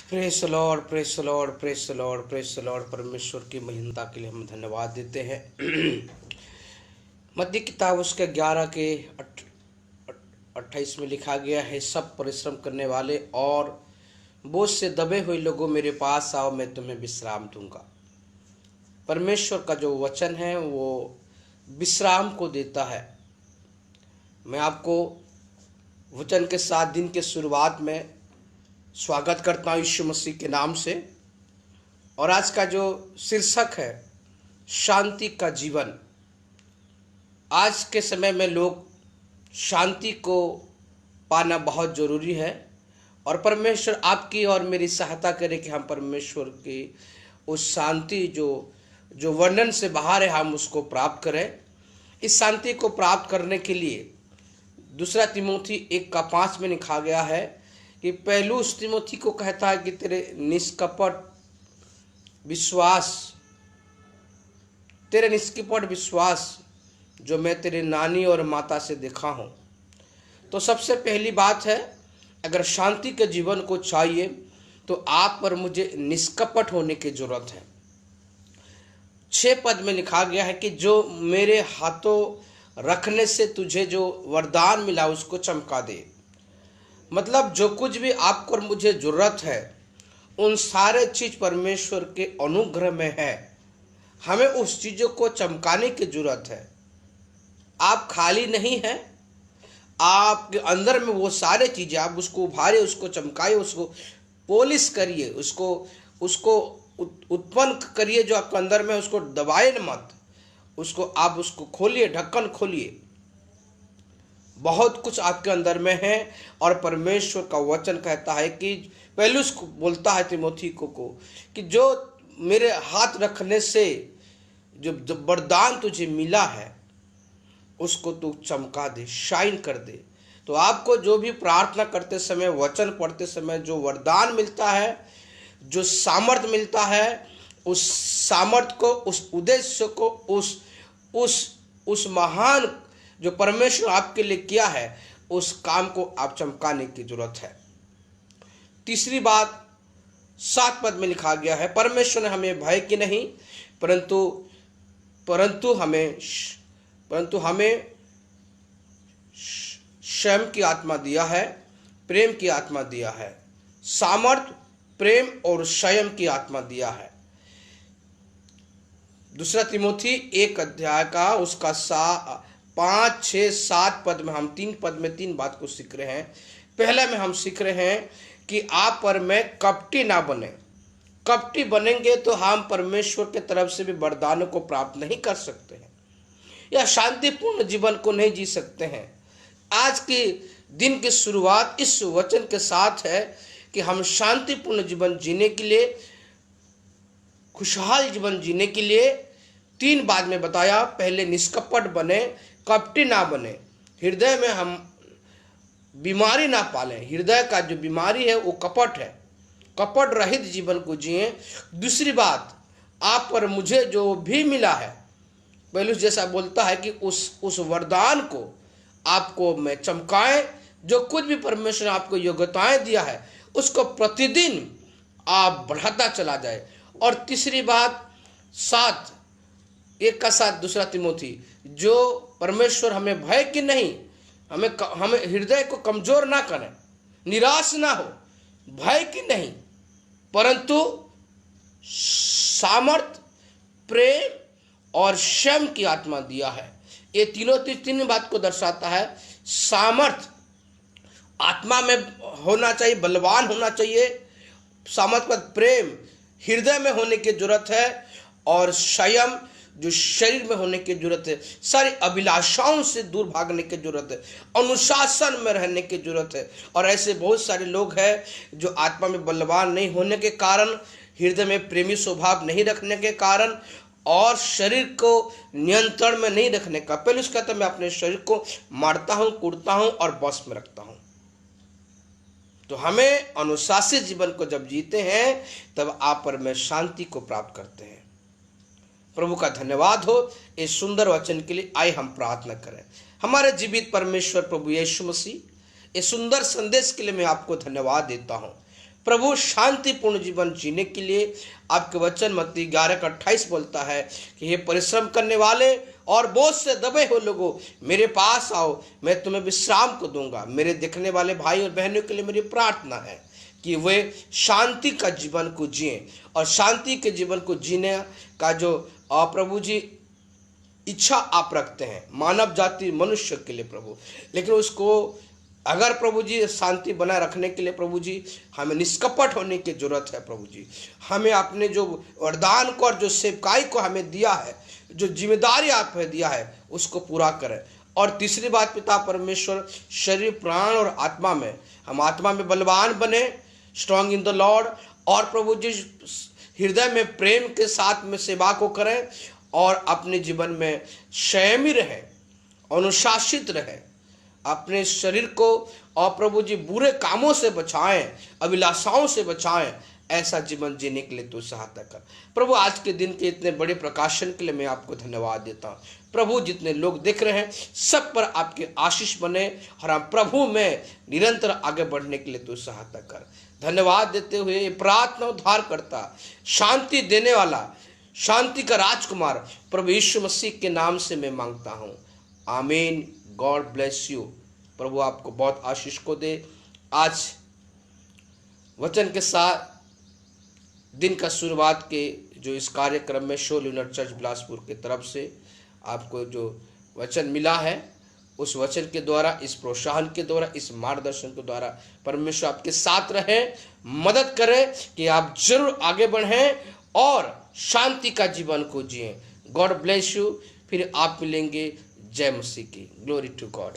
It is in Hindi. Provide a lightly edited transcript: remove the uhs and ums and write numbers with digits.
Press Lord, press Lord, press Lord, press Lord. परमेश्वर की महिमता के लिए हम धन्यवाद देते हैं। मत्ती किताब उसके 11 के 28 में लिखा गया है, सब परिश्रम करने वाले और बोझ से दबे हुए लोगों मेरे पास आओ, मैं तुम्हें विश्राम दूंगा। परमेश्वर का जो वचन है वो विश्राम को देता है। मैं आपको वचन के 7 दिन के शुरुआत में स्वागत करता हूँ यीशु मसीह के नाम से। और आज का जो शीर्षक है शांति का जीवन। आज के समय में लोग शांति को पाना बहुत ज़रूरी है और परमेश्वर आपकी और मेरी सहायता करे कि हम परमेश्वर की उस शांति जो वर्णन से बाहर है हम उसको प्राप्त करें। इस शांति को प्राप्त करने के लिए 2 तिमोथी 1:5 में लिखा गया है कि पहलूस तिमोथी को कहता है कि तेरे निष्कपट विश्वास जो मैं तेरे नानी और माता से देखा हूँ। तो सबसे पहली बात है, अगर शांति के जीवन को चाहिए तो आप पर मुझे निष्कपट होने की जरूरत है। 6 पद में लिखा गया है कि जो मेरे हाथों रखने से तुझे जो वरदान मिला उसको चमका दे। मतलब जो कुछ भी आपको और मुझे जरूरत है उन सारे चीज परमेश्वर के अनुग्रह में है। हमें उस चीजों को चमकाने की जरूरत है। आप खाली नहीं हैं, आपके अंदर में वो सारे चीजें, आप उसको उभारे, उसको चमकाए, उसको पॉलिश करिए, उसको उत्पन्न करिए जो आपके अंदर में। उसको दबाए मत, आप उसको खोलिए, ढक्कन खोलिए। बहुत कुछ आपके अंदर में है और परमेश्वर का वचन कहता है कि पहलुस को बोलता है तिमोथी को कि जो मेरे हाथ रखने से जो वरदान तुझे मिला है उसको तू चमका दे, शाइन कर दे। तो आपको जो भी प्रार्थना करते समय, वचन पढ़ते समय जो वरदान मिलता है, जो सामर्थ मिलता है, उस सामर्थ को, उस उद्देश्य को, उस महान जो परमेश्वर आपके लिए किया है उस काम को आप चमकाने की जरूरत है। तीसरी बात 7 पद में लिखा गया है, परमेश्वर ने हमें भय की नहीं परंतु हमें संयम की आत्मा दिया है, प्रेम की आत्मा दिया है। सामर्थ, प्रेम और संयम की आत्मा दिया है। 2 तिमोथी 1 अध्याय का उसका 5, 6, 7 पद में हम 3 पद में 3 बात को सीख रहे हैं। पहले में हम सीख रहे हैं कि आप पर में कपटी ना बने। कपटी बनेंगे तो हम परमेश्वर के तरफ से भी वरदानों को प्राप्त नहीं कर सकते हैं या शांतिपूर्ण जीवन को नहीं जी सकते हैं। आज के दिन की शुरुआत इस वचन के साथ है कि हम शांतिपूर्ण जीवन जीने के लिए, खुशहाल जीवन जीने के लिए 3 बात में बताया। पहले निष्कपट बने, कपटी ना बने, हृदय में हम बीमारी ना पालें। हृदय का जो बीमारी है वो कपट है, कपट रहित जीवन को जिए। दूसरी बात, आप पर मुझे जो भी मिला है, पहलुस जैसा बोलता है कि उस वरदान को आपको मैं चमकाएं। जो कुछ भी परमेश्वर ने आपको योग्यताएं दिया है उसको प्रतिदिन आप बढ़ाता चला जाए। और तीसरी बात 1:7 2 तिमोथी, जो परमेश्वर हमें भय की नहीं, हमें हृदय को कमजोर ना करें, निराश ना हो, भय की नहीं परंतु सामर्थ, प्रेम और संयम की आत्मा दिया है। ये तीन बात को दर्शाता है। सामर्थ आत्मा में होना चाहिए, बलवान होना चाहिए। सामर्थ पर प्रेम हृदय में होने की जरूरत है और संयम जो शरीर में होने की जरूरत है। सारी अभिलाषाओं से दूर भागने की जरूरत है, अनुशासन में रहने की जरूरत है। और ऐसे बहुत सारे लोग हैं जो आत्मा में बलवान नहीं होने के कारण, हृदय में प्रेमी स्वभाव नहीं रखने के कारण और शरीर को नियंत्रण में नहीं रखने का। पहले उसका कहता मैं अपने शरीर को मारता हूं, कूटता हूं और बस में रखता हूं। तो हमें अनुशासित जीवन को जब जीते हैं तब आप पर में शांति को प्राप्त करते हैं। प्रभु का धन्यवाद हो इस सुंदर वचन के लिए। आइए हम प्रार्थना करें। हमारे जीवित परमेश्वर प्रभु यीशु मसीह, इस सुंदर संदेश के लिए मैं आपको धन्यवाद देता हूँ। प्रभु शांतिपूर्ण जीवन जीने के लिए आपके वचन मत्ती 11:28 बोलता है कि हे परिश्रम करने वाले और बोझ से दबे हो लोगों, मेरे पास आओ, मैं तुम्हें विश्राम को दूंगा। मेरे देखने वाले भाई और बहनों के लिए मेरी प्रार्थना है कि वे शांति का जीवन को जिएं, और शांति के जीवन को जीने का जो प्रभु जी इच्छा आप रखते हैं मानव जाति मनुष्य के लिए प्रभु, लेकिन उसको अगर प्रभु जी शांति बनाए रखने के लिए प्रभु जी हमें निष्कपट होने की जरूरत है। प्रभु जी हमें अपने जो वरदान को और जो सेवकाई को हमें दिया है, जो जिम्मेदारी आपने दिया है, उसको पूरा करें। और तीसरी बात, पिता परमेश्वर शरीर प्राण और आत्मा में, हम आत्मा में बलवान बने, स्ट्रॉन्ग इन द लॉर्ड, और प्रभु जी हृदय में प्रेम के साथ में सेवा को करें और अपने जीवन में संयमी रहें, अनुशासित रहें, अपने शरीर को और प्रभु जी बुरे कामों से बचाएं, अभिलाषाओं से बचाएं, ऐसा जीवन जीने के लिए तू सहायता कर। प्रभु आज के दिन के इतने बड़े प्रकाशन के लिए मैं आपको धन्यवाद देता हूँ। प्रभु जितने लोग देख रहे हैं सब पर आपके आशीष बने और हम प्रभु में निरंतर आगे बढ़ने के लिए तू सहायता कर। धन्यवाद देते हुए प्रार्थना उद्धार करता, शांति देने वाला, शांति का राजकुमार प्रभु यीशु मसीह के नाम से मैं मांगता हूँ, आमीन। God bless you. प्रभु आपको बहुत आशीष को दे। आज वचन के साथ दिन का शुरुआत के जो इस कार्यक्रम में शो यूनिट चर्च बिलासपुर की तरफ से आपको जो वचन मिला है, उस वचन के द्वारा, इस प्रोत्साहन के द्वारा, इस मार्गदर्शन के द्वारा परमेश्वर आपके साथ रहे, मदद करे कि आप जरूर आगे बढ़ें और शांति का जीवन को जिएं। God bless you. फिर आप मिलेंगे। जय मसीह की। Glory to God.